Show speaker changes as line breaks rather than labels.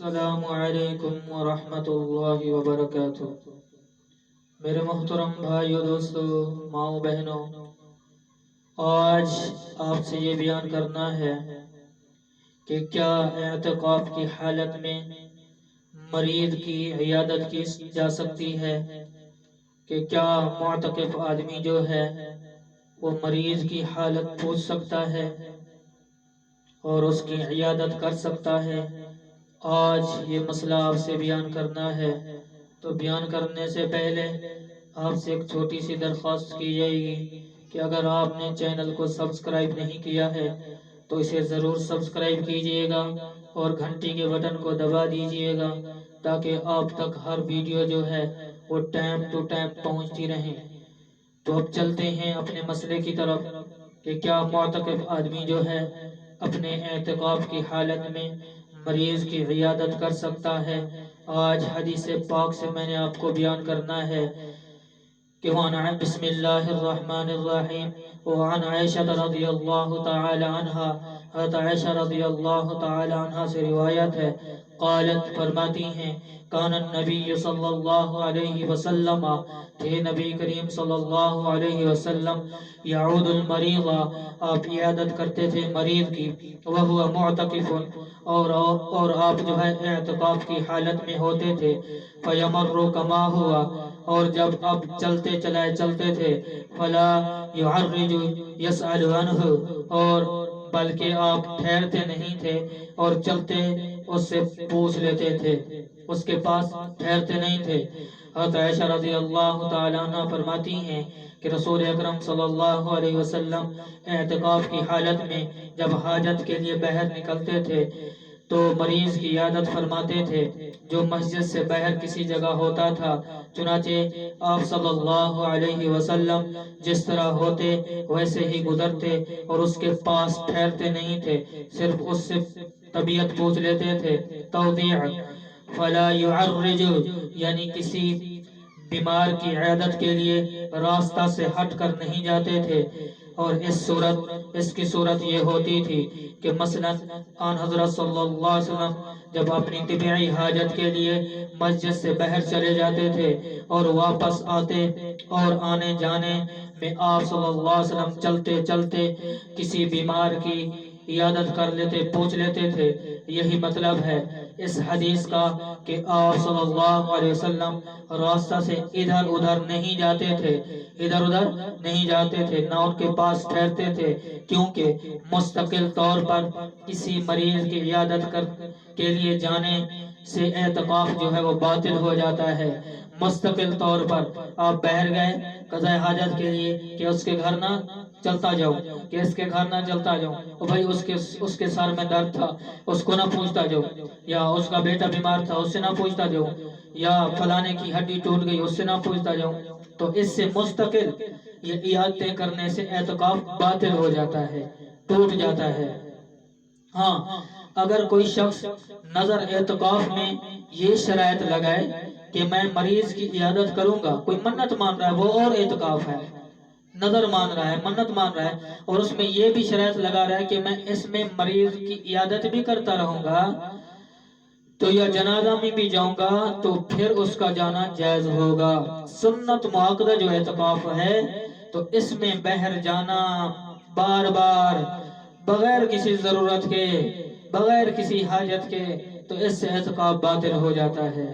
السلام علیکم ورحمۃ اللہ وبرکاتہ۔ میرے محترم بھائیو، دوستو، ماؤں بہنوں، آج آپ سے یہ بیان کرنا ہے کہ کیا اعتکاف کی حالت میں مریض کی عیادت کی جا سکتی ہے، کہ کیا معتکف آدمی جو ہے وہ مریض کی حالت پوچھ سکتا ہے اور اس کی عیادت کر سکتا ہے۔ آج یہ مسئلہ آپ سے بیان کرنا ہے، تو بیان کرنے سے پہلے آپ سے ایک چھوٹی سی درخواست کی جائے گی کہ اگر آپ نے چینل کو سبسکرائب نہیں کیا ہے تو اسے ضرور سبسکرائب کیجئے گا اور گھنٹی کے بٹن کو دبا دیجئے گا تاکہ آپ تک ہر ویڈیو جو ہے وہ ٹائم ٹو ٹائم پہنچتی رہیں۔ تو اب چلتے ہیں اپنے مسئلے کی طرف کہ کیا معتکف آدمی جو ہے اپنے اعتکاف کی حالت میں مریض کی عیادت کر سکتا ہے۔ آج حدیث پاک سے میں نے آپ کو بیان کرنا ہے کہ بسم اللہ الرحمن الرحیم وعن عائشہ رضی اللہ تعالی عنہ، حضرت عائشہ رضی اللہ تعالی عنہ سے روایت ہے، قالت فرماتی ہیں، کان النبی صلی اللہ علیہ وسلم، کہ نبی کریم صلی اللہ علیہ وسلم، یعود المریض، آپ عیادت کرتے تھے مریض کی، وہو معتکف، اور آپ جو ہے اعتکاف کی حالت میں ہوتے تھے، فیمر کما ہوا، اور جب اب چلتے تھے، فلا یعرج یسأل عنہ، اور بلکہ آپ ٹھہرتے نہیں تھے اور چلتے اس سے پوچھ لیتے تھے، اس کے پاس ٹھہرتے نہیں تھے۔ حضرت عائشہ رضی اللہ تعالی عنہ فرماتی ہیں کہ رسول اکرم صلی اللہ علیہ وسلم اعتکاف کی حالت میں جب حاجت کے لیے باہر نکلتے تھے تو مریض کی عیادت فرماتے تھے، جو مسجد سے باہر کسی جگہ ہوتا تھا۔ چنانچہ آپ صلی اللہ علیہ وسلم جس طرح ہوتے ویسے ہی گزرتے اور اس کے پاس ٹھہرتے نہیں تھے، صرف اس سے طبیعت پوچھ لیتے تھے۔ توضیح: فلا یعرج، یعنی کسی بیمار کی عیادت کے لیے راستہ سے ہٹ کر نہیں جاتے تھے، اور اس کی صورت یہ ہوتی تھی کہ مثلا آن حضرت صلی اللہ علیہ وسلم جب اپنی طبعی حاجت کے لیے مسجد سے باہر چلے جاتے تھے اور واپس آتے اور آنے جانے میں آپ صلی اللہ علیہ وسلم چلتے چلتے کسی بیمار کی عیادت کر لیتے، پوچھ لیتے تھے۔ یہی مطلب ہے اس حدیث کا کہ آپ صلی اللہ علیہ وسلم راستہ سے ادھر ادھر نہیں جاتے تھے، نہ ان کے پاس ٹھہرتے تھے، کیونکہ مستقل طور پر کسی مریض کی عیادت کے لیے جانے سے اعتکاف جو ہے وہ باطل ہو جاتا ہے۔ مستقل طور پر آپ باہر گئے قضاء حاجت کے لیے کہ اس کے گھر نہ چلتا جاؤں، کہ اس کے گھر نہ چلتا جاؤں، اور بھائی اس کے سر میں درد تھا اس کو نہ پوچھتا جاؤں، یا اس کا بیٹا بیمار تھا اس سے نہ پوچھتا جاؤں، یا فلانے کی ہڈی ٹوٹ گئی اس سے نہ پوچھتا جاؤں، تو اس سے مستقل یہ عیادتیں کرنے سے اعتکاف باطل ہو جاتا ہے، ٹوٹ جاتا ہے۔ ہاں، اگر کوئی شخص نظر اعتکاف میں یہ شرائط لگائے کہ میں مریض کی عیادت کروں گا، کوئی منت مان رہا ہے، وہ اور اعتکاف ہے، نظر مان رہا ہے، منت مان رہا ہے، اور اس میں یہ بھی شرائط لگا رہا ہے کہ میں اس میں مریض کی عیادت بھی کرتا رہوں گا تو یا جنازہ میں بھی جاؤں گا تو پھر اس کا جانا جائز ہوگا۔ سنت معاقدہ جو اعتکاف ہے تو اس میں باہر جانا بار بار بغیر کسی ضرورت کے، بغیر کسی حاجت کے، تو اس سے اعتکاف باطل ہو جاتا ہے۔